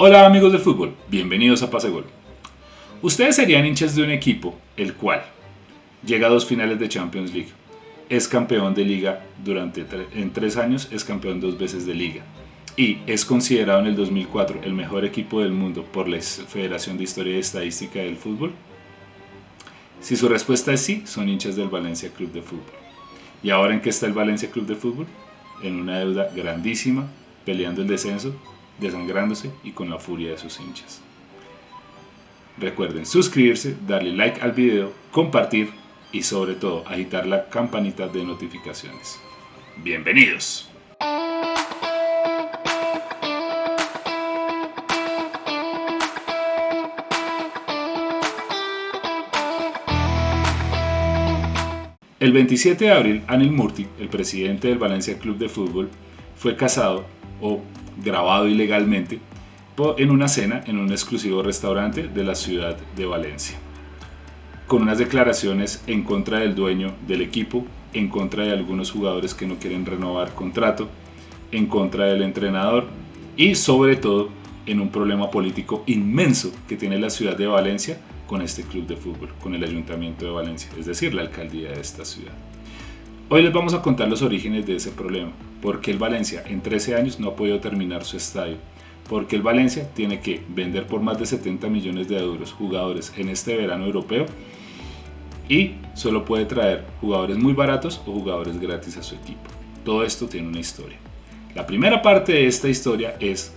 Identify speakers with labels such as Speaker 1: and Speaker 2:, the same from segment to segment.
Speaker 1: Hola amigos del fútbol, bienvenidos a Pase Gol. Ustedes serían hinchas de un equipo el cual llega a dos finales de Champions League, es campeón de liga en 3 años, es campeón 2 veces de liga y es considerado en el 2004 el mejor equipo del mundo por la Federación de Historia y Estadística del Fútbol. Si su respuesta es sí, son hinchas del Valencia Club de Fútbol. ¿Y ahora en qué está el Valencia Club de Fútbol? En una deuda grandísima, peleando el descenso, desangrándose y con la furia de sus hinchas. Recuerden suscribirse, darle like al video, compartir y sobre todo agitar la campanita de notificaciones. ¡Bienvenidos! El 27 de abril, Anil Murti, el presidente del Valencia Club de Fútbol, fue casado o grabado ilegalmente en una cena en un exclusivo restaurante de la ciudad de Valencia, con unas declaraciones en contra del dueño del equipo, en contra de algunos jugadores que no quieren renovar contrato, en contra del entrenador y sobre todo en un problema político inmenso que tiene la ciudad de Valencia con este club de fútbol, con el Ayuntamiento de Valencia, es decir, la alcaldía de esta ciudad. Hoy les vamos a contar los orígenes de ese problema, por qué el Valencia en 13 años no ha podido terminar su estadio, porque el Valencia tiene que vender por más de 70 millones de euros jugadores en este verano europeo y solo puede traer jugadores muy baratos o jugadores gratis a su equipo. Todo esto tiene una historia. La primera parte de esta historia es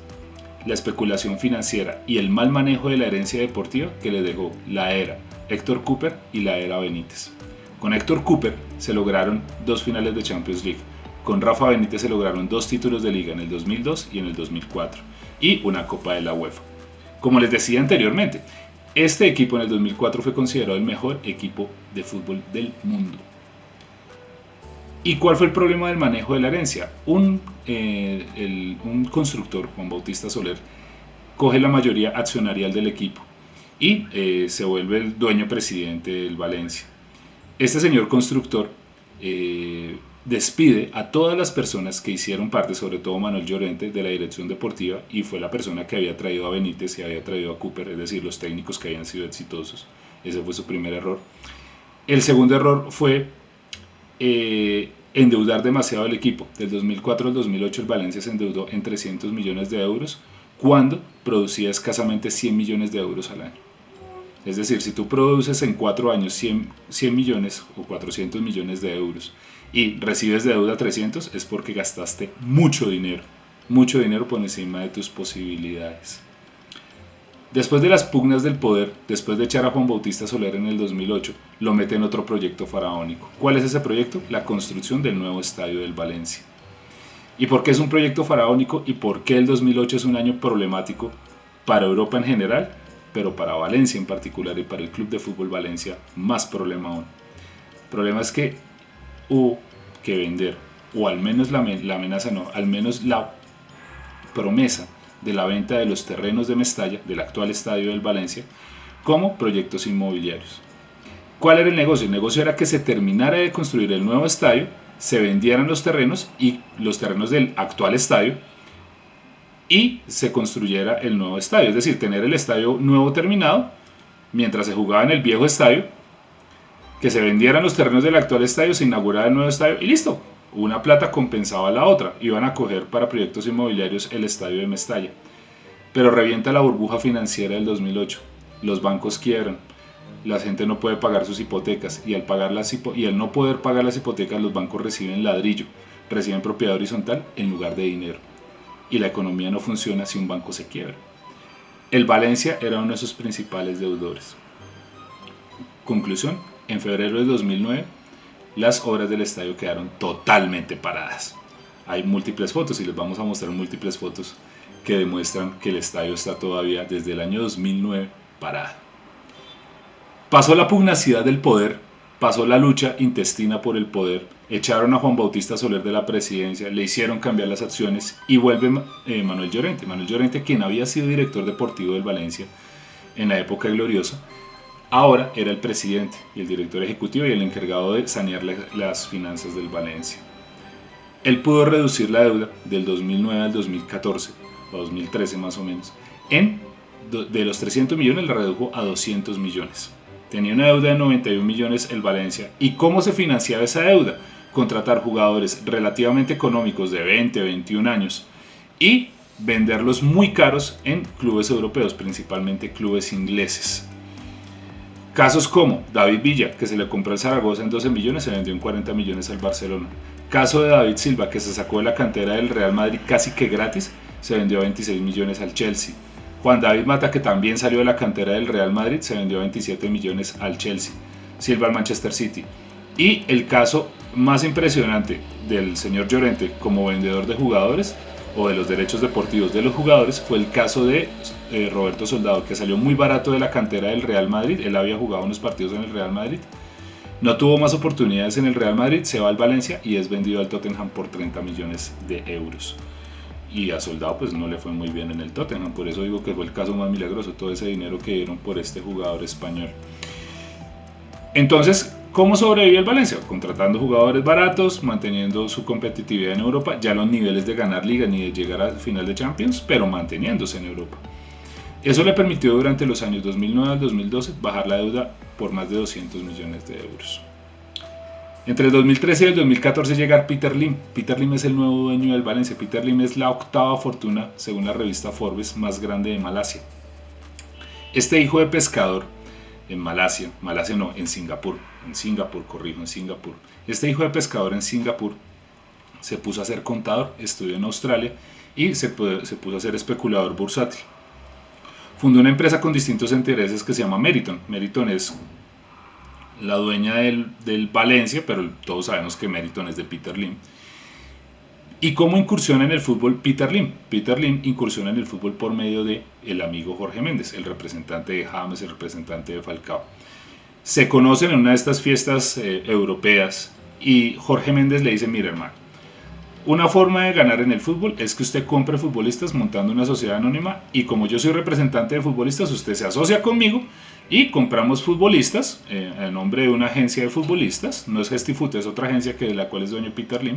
Speaker 1: la especulación financiera y el mal manejo de la herencia deportiva que le dejó la era Héctor Cúper y la era Benítez. Con Héctor Cúper se lograron 2 finales de Champions League. Con Rafa Benítez se lograron 2 títulos de liga en el 2002 y en el 2004 y una Copa de la UEFA. Como les decía anteriormente, este equipo en el 2004 fue considerado el mejor equipo de fútbol del mundo. ¿Y cuál fue el problema del manejo de la herencia? Un constructor, Juan Bautista Soler, coge la mayoría accionarial del equipo y se vuelve el dueño presidente del Valencia. Este señor constructor despide a todas las personas que hicieron parte, sobre todo Manuel Llorente, de la dirección deportiva, y fue la persona que había traído a Benítez y había traído a Cúper, es decir, los técnicos que habían sido exitosos. Ese fue su primer error. El segundo error fue endeudar demasiado el equipo. Del 2004 al 2008 el Valencia se endeudó en 300 millones de euros cuando producía escasamente 100 millones de euros al año. Es decir, si tú produces en 4 años 100 millones o 400 millones de euros y recibes de deuda 300, es porque gastaste mucho dinero por encima de tus posibilidades. Después de las pugnas del poder, después de echar a Juan Bautista Soler en el 2008, lo mete en otro proyecto faraónico. ¿Cuál es ese proyecto? La construcción del nuevo estadio del Valencia. ¿Y por qué es un proyecto faraónico y por qué el 2008 es un año problemático para Europa en general, pero para Valencia en particular y para el Club de Fútbol Valencia más problema aún? El problema es que hubo que vender, o al menos la amenaza no, al menos la promesa de la venta de los terrenos de Mestalla, del actual estadio del Valencia, como proyectos inmobiliarios. ¿Cuál era el negocio? El negocio era que se terminara de construir el nuevo estadio, se vendieran los terrenos y los terrenos del actual estadio y se construyera el nuevo estadio, es decir, tener el estadio nuevo terminado mientras se jugaba en el viejo estadio, que se vendieran los terrenos del actual estadio, se inaugurara el nuevo estadio y listo. Una plata compensaba a la otra, iban a coger para proyectos inmobiliarios el estadio de Mestalla. Pero revienta la burbuja financiera del 2008, los bancos quiebran, la gente no puede pagar sus hipotecas y al no poder pagar las hipotecas los bancos reciben ladrillo, reciben propiedad horizontal en lugar de dinero. Y la economía no funciona si un banco se quiebra. El Valencia era uno de sus principales deudores. Conclusión, en febrero de 2009 las obras del estadio quedaron totalmente paradas. Hay múltiples fotos y les vamos a mostrar múltiples fotos que demuestran que el estadio está todavía desde el año 2009 parado. Pasó la pugnacidad del poder, pasó la lucha intestina por el poder, echaron a Juan Bautista Soler de la presidencia, le hicieron cambiar las acciones y vuelve Manuel Llorente. Manuel Llorente, quien había sido director deportivo del Valencia en la época gloriosa, ahora era el presidente y el director ejecutivo y el encargado de sanear las finanzas del Valencia. Él pudo reducir la deuda del 2009 al 2014 o 2013 más o menos, de los 300 millones la redujo a 200 millones. Tenía una deuda de 91 millones el Valencia. ¿Y cómo se financiaba esa deuda? Contratar jugadores relativamente económicos de 20, 21 años y venderlos muy caros en clubes europeos, principalmente clubes ingleses. Casos como David Villa, que se le compró al Zaragoza en 12 millones, se vendió en 40 millones al Barcelona. Caso de David Silva, que se sacó de la cantera del Real Madrid casi que gratis, se vendió a 26 millones al Chelsea. Juan David Mata, que también salió de la cantera del Real Madrid, se vendió a 27 millones al Chelsea. Silva al Manchester City. Y el caso más impresionante del señor Llorente como vendedor de jugadores o de los derechos deportivos de los jugadores fue el caso de Roberto Soldado, que salió muy barato de la cantera del Real Madrid. Él había jugado unos partidos en el Real Madrid, no tuvo más oportunidades en el Real Madrid, se va al Valencia y es vendido al Tottenham por 30 millones de euros. Y a Soldado pues no le fue muy bien en el Tottenham, por eso digo que fue el caso más milagroso, todo ese dinero que dieron por este jugador español. Entonces, ¿cómo sobrevive el Valencia? Contratando jugadores baratos, manteniendo su competitividad en Europa, ya los niveles de ganar liga ni de llegar al final de Champions, pero manteniéndose en Europa. Eso le permitió durante los años 2009 al 2012 bajar la deuda por más de 200 millones de euros. Entre el 2013 y el 2014 llega Peter Lim. Peter Lim es el nuevo dueño del Valencia. Peter Lim es la octava fortuna, según la revista Forbes, más grande de Malasia. Este hijo de pescador en en Singapur. Este hijo de pescador en Singapur se puso a ser contador, estudió en Australia y se puso a ser especulador bursátil. Fundó una empresa con distintos intereses que se llama Meriton. Meriton es la dueña del Valencia, pero todos sabemos que Meriton es de Peter Lim. ¿Y cómo incursiona en el fútbol Peter Lim? Peter Lim incursiona en el fútbol por medio de el amigo Jorge Méndez, el representante de James, el representante de Falcao. Se conocen en una de estas fiestas europeas y Jorge Méndez le dice: mira, hermano, una forma de ganar en el fútbol es que usted compre futbolistas montando una sociedad anónima, y como yo soy representante de futbolistas, usted se asocia conmigo y compramos futbolistas en nombre de una agencia de futbolistas. No es Gestifute, es otra agencia de la cual es dueño Peter Lim,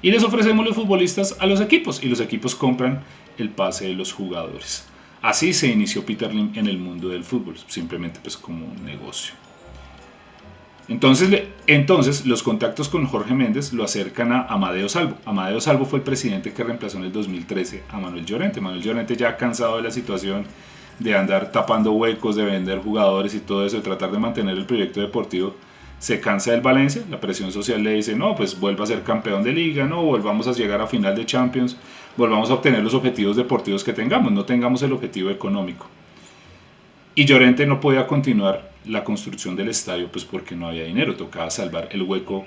Speaker 1: y les ofrecemos los futbolistas a los equipos y los equipos compran el pase de los jugadores. Así se inició Peter Lim en el mundo del fútbol, simplemente pues como un negocio. Entonces los contactos con Jorge Méndez lo acercan a Amadeo Salvo. Amadeo Salvo fue el presidente que reemplazó en el 2013 a Manuel Llorente. Manuel Llorente, ya cansado de la situación de andar tapando huecos, de vender jugadores y todo eso, de tratar de mantener el proyecto deportivo, se cansa del Valencia. La presión social le dice: no, pues vuelva a ser campeón de liga, no, volvamos a llegar a final de Champions, volvamos a obtener los objetivos deportivos que tengamos, no tengamos el objetivo económico. Y Llorente no podía continuar la construcción del estadio pues porque no había dinero, tocaba salvar el hueco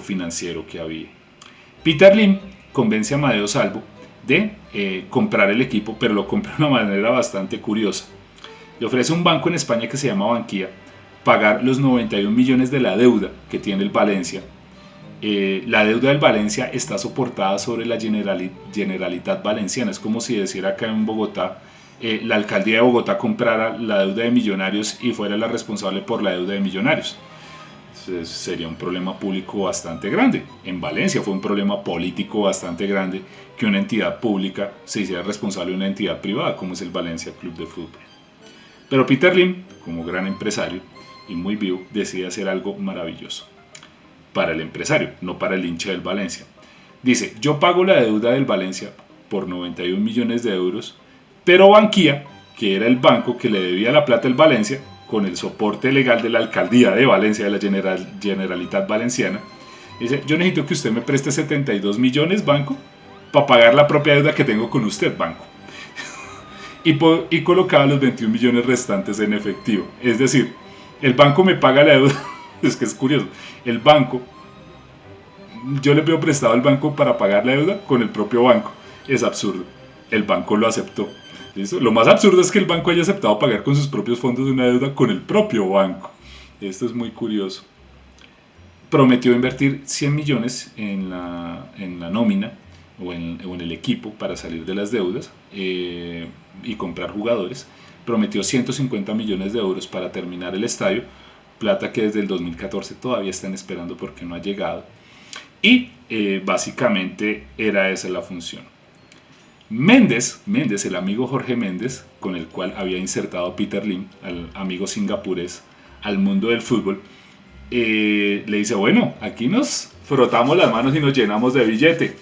Speaker 1: financiero que había. Peter Lim convence a Amadeo Salvo de comprar el equipo, pero lo compra de una manera bastante curiosa. Le ofrece a un banco en España que se llama Bankia pagar los 91 millones de la deuda que tiene el Valencia. La deuda del Valencia está soportada sobre la Generalitat Valenciana. Es como si decir acá en Bogotá, la alcaldía de Bogotá comprara la deuda de Millonarios y fuera la responsable por la deuda de Millonarios. Entonces, sería un problema público bastante grande. En Valencia fue un problema político bastante grande que una entidad pública se hiciera responsable de una entidad privada como es el Valencia Club de Fútbol. Pero Peter Lim, como gran empresario y muy vivo, decide hacer algo maravilloso para el empresario, no para el hincha del Valencia. Dice: yo pago la deuda del Valencia por 91 millones de euros, pero Bankia, que era el banco que le debía la plata al Valencia, con el soporte legal de la alcaldía de Valencia, de la Generalitat Valenciana, dice: yo necesito que usted me preste 72 millones, banco, para pagar la propia deuda que tengo con usted, banco. Y colocaba los 21 millones restantes en efectivo. Es decir, el banco me paga la deuda. Es que es curioso. El banco, yo le pido prestado al banco para pagar la deuda con el propio banco. Es absurdo. El banco lo aceptó. ¿Listo? Lo más absurdo es que el banco haya aceptado pagar con sus propios fondos una deuda con el propio banco. Esto es muy curioso. Prometió invertir 100 millones en la nómina o en el equipo para salir de las deudas y comprar jugadores. Prometió 150 millones de euros para terminar el estadio, plata que desde el 2014 todavía están esperando porque no ha llegado. Y básicamente era esa la función. Méndez, el amigo Jorge Méndez, con el cual había insertado Peter Lim, al amigo singapurés, al mundo del fútbol, le dice, bueno, aquí nos frotamos las manos y nos llenamos de billete.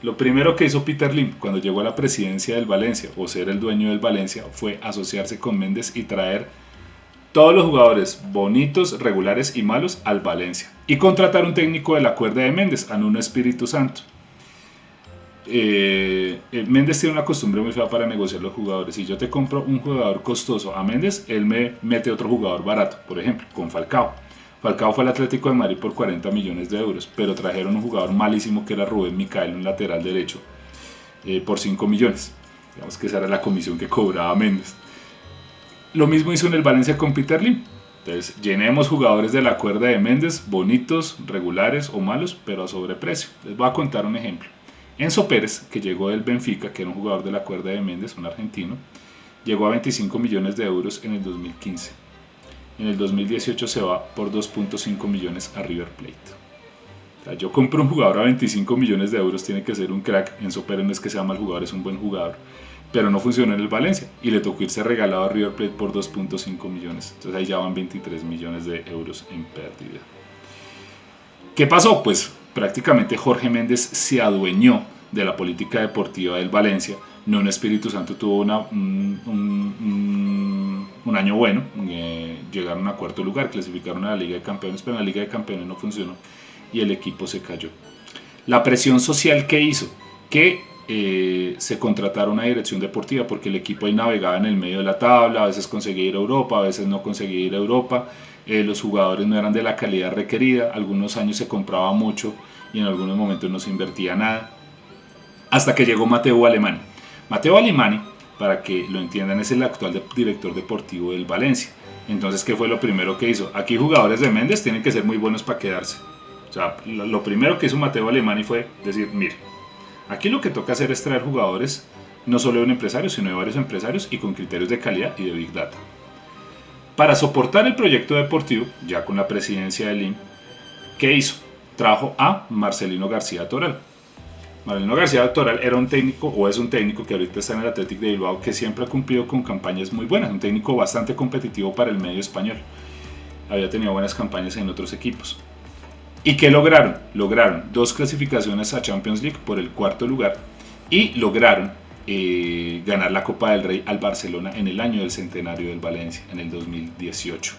Speaker 1: Lo primero que hizo Peter Lim cuando llegó a la presidencia del Valencia, o ser el dueño del Valencia, fue asociarse con Méndez y traer todos los jugadores bonitos, regulares y malos al Valencia. Y contratar un técnico de la cuerda de Méndez, a Nuno Espíritu Santo. Méndez tiene una costumbre muy fea para negociar los jugadores. Si yo te compro un jugador costoso a Méndez, él me mete otro jugador barato, por ejemplo, con Falcao. Falcao fue al Atlético de Madrid por 40 millones de euros, pero trajeron un jugador malísimo que era Rubén Micael, un lateral derecho, por 5 millones. Digamos que esa era la comisión que cobraba Méndez. Lo mismo hizo en el Valencia con Peter Lim. Entonces, llenemos jugadores de la cuerda de Méndez, bonitos, regulares o malos, pero a sobreprecio. Les voy a contar un ejemplo. Enzo Pérez, que llegó del Benfica, que era un jugador de la cuerda de Méndez, un argentino, llegó a 25 millones de euros en el 2015. En el 2018 se va por 2.5 millones a River Plate. O sea, yo compro un jugador a 25 millones de euros, tiene que ser un crack. Enzo Pérez no es que sea mal jugador, es un buen jugador, pero no funcionó en el Valencia y le tocó irse regalado a River Plate por 2.5 millones. Entonces ahí ya van 23 millones de euros en pérdida. ¿Qué pasó? Pues prácticamente Jorge Méndez se adueñó de la política deportiva del Valencia. Nuno Espíritu Santo tuvo un año bueno, llegaron a cuarto lugar, clasificaron a la Liga de Campeones, pero en la Liga de Campeones no funcionó y el equipo se cayó. La presión social que hizo que se contratara una dirección deportiva, porque el equipo ahí navegaba en el medio de la tabla, a veces conseguía ir a Europa, a veces no conseguía ir a Europa, los jugadores no eran de la calidad requerida, algunos años se compraba mucho y en algunos momentos no se invertía nada, hasta que llegó Matteo Alemany. Matteo Alemany, para que lo entiendan, es el actual director deportivo del Valencia. Entonces, ¿qué fue lo primero que hizo? Aquí jugadores de Méndez tienen que ser muy buenos para quedarse. O sea, lo primero que hizo Matteo Alemany fue decir, mire, aquí lo que toca hacer es traer jugadores no solo de un empresario, sino de varios empresarios y con criterios de calidad y de Big Data. Para soportar el proyecto deportivo, ya con la presidencia del IM, ¿qué hizo? Trajo a Marcelino García Toral. Marcelino García Toral era un técnico, o es un técnico que ahorita está en el Athletic de Bilbao, que siempre ha cumplido con campañas muy buenas, un técnico bastante competitivo para el medio español. Había tenido buenas campañas en otros equipos. ¿Y qué lograron? Lograron 2 clasificaciones a Champions League por el 4º lugar y lograron ganar la Copa del Rey al Barcelona en el año del centenario del Valencia, en el 2018.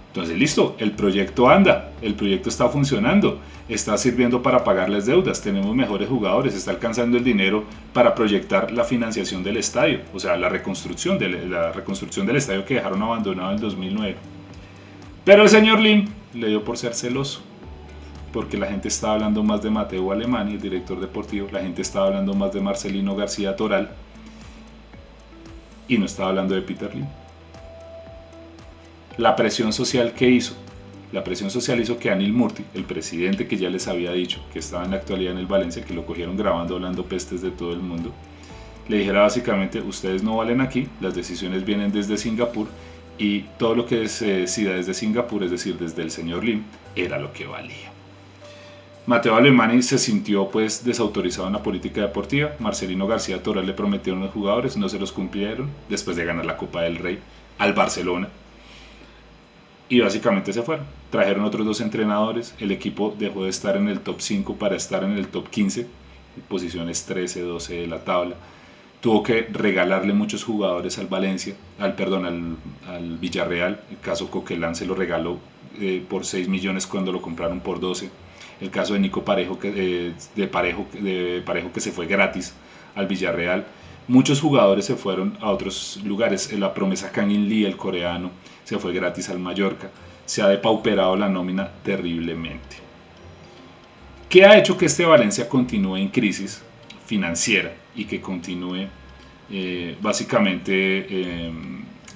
Speaker 1: Entonces, listo, el proyecto anda, el proyecto está funcionando, está sirviendo para pagarles deudas, tenemos mejores jugadores, está alcanzando el dinero para proyectar la financiación del estadio, o sea, la reconstrucción del estadio que dejaron abandonado en el 2009. Pero el señor Lim le dio por ser celoso, porque la gente estaba hablando más de Matteo Alemany, el director deportivo, la gente estaba hablando más de Marcelino García Toral y no estaba hablando de Peter Lim. La presión social que hizo, la presión social hizo que Anil Murti, el presidente que ya les había dicho que estaba en la actualidad en el Valencia, que lo cogieron grabando hablando pestes de todo el mundo, le dijera básicamente, ustedes no valen aquí, las decisiones vienen desde Singapur y todo lo que se decida desde Singapur, es decir, desde el señor Lim, era lo que valía. Matteo Alemany se sintió pues desautorizado en la política deportiva. Marcelino García Toral le prometieron a los jugadores, no se los cumplieron después de ganar la Copa del Rey al Barcelona. Y básicamente se fueron. Trajeron otros 2 entrenadores, el equipo dejó de estar en el top 5 para estar en el top 15, posiciones 13, 12 de la tabla. Tuvo que regalarle muchos jugadores al Valencia, al Villarreal. El caso Coquelin se lo regaló por 6 millones cuando lo compraron por 12. El caso de Nico Parejo, de Parejo que se fue gratis al Villarreal. Muchos jugadores se fueron a otros lugares. La promesa Kang In Lee, el coreano, se fue gratis al Mallorca. Se ha depauperado la nómina terriblemente. ¿Qué ha hecho que este Valencia continúe en crisis financiera y que continúe básicamente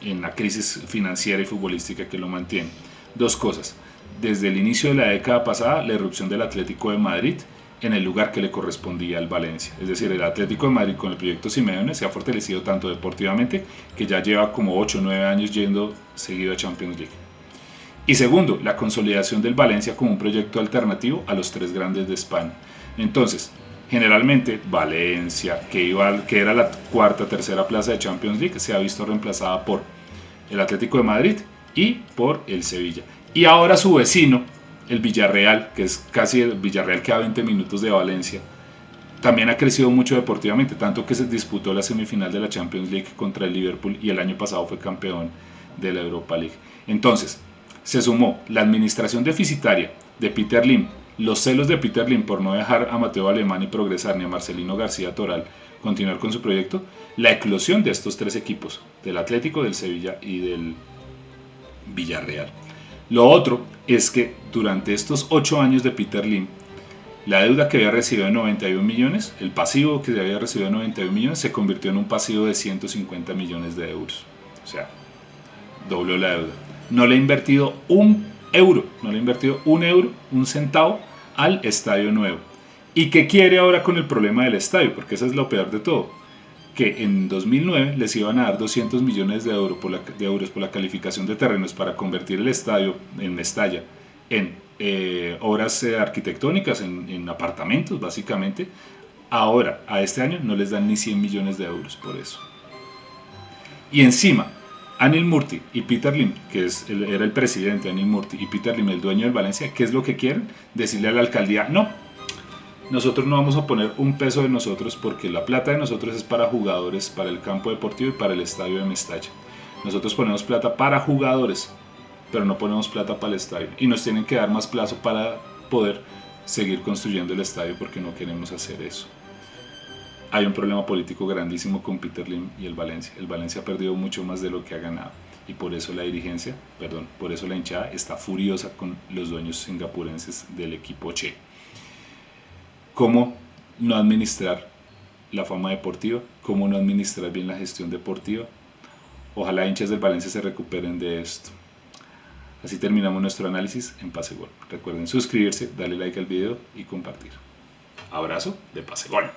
Speaker 1: en la crisis financiera y futbolística que lo mantiene? 2 cosas. Desde el inicio de la década pasada, la irrupción del Atlético de Madrid en el lugar que le correspondía al Valencia. Es decir, el Atlético de Madrid con el proyecto Simeone se ha fortalecido tanto deportivamente que ya lleva como 8 o 9 años yendo seguido a Champions League. Y segundo, la consolidación del Valencia como un proyecto alternativo a los 3 grandes de España. Entonces, Generalmente Valencia, que era la cuarta, tercera plaza de Champions League, se ha visto reemplazada por el Atlético de Madrid y por el Sevilla. Y ahora su vecino, el Villarreal, que es casi el Villarreal que a 20 minutos de Valencia, también ha crecido mucho deportivamente, tanto que se disputó la semifinal de la Champions League contra el Liverpool y el año pasado fue campeón de la Europa League. Entonces, se sumó la administración deficitaria de Peter Lim, los celos de Peter Lim por no dejar a Mateo Alemán progresar ni a Marcelino García Toral continuar con su proyecto, la eclosión de estos tres equipos, del Atlético, del Sevilla y del Villarreal. Lo otro es que durante estos 8 años de Peter Lim, la deuda que había recibido de 91 millones, el pasivo que había recibido de 91 millones, se convirtió en un pasivo de 150 millones de euros. O sea, dobló la deuda. No le ha invertido un euro, un centavo al estadio nuevo. ¿Y qué quiere ahora con el problema del estadio? Porque eso es lo peor de todo. Que en 2009 les iban a dar 200 millones de euros por la calificación de terrenos para convertir el estadio en Mestalla en obras arquitectónicas, en apartamentos básicamente. Ahora, a este año no les dan ni 100 millones de euros por eso. Y encima, Anil Murti y Peter Lim, era el presidente, Anil Murti, y Peter Lim, el dueño del Valencia, ¿qué es lo que quieren? Decirle a la alcaldía, no, nosotros no vamos a poner un peso de nosotros porque la plata de nosotros es para jugadores, para el campo deportivo y para el estadio de Mestalla. Nosotros ponemos plata para jugadores, pero no ponemos plata para el estadio. Y nos tienen que dar más plazo para poder seguir construyendo el estadio porque no queremos hacer eso. Hay un problema político grandísimo con Peter Lim y el Valencia. El Valencia ha perdido mucho más de lo que ha ganado. Y por eso la por eso la hinchada está furiosa con los dueños singapurenses del equipo Che. ¿Cómo no administrar la fama deportiva? ¿Cómo no administrar bien la gestión deportiva? Ojalá hinchas del Valencia se recuperen de esto. Así terminamos nuestro análisis en Pase Gol. Recuerden suscribirse, darle like al video y compartir. Abrazo de Pase Gol.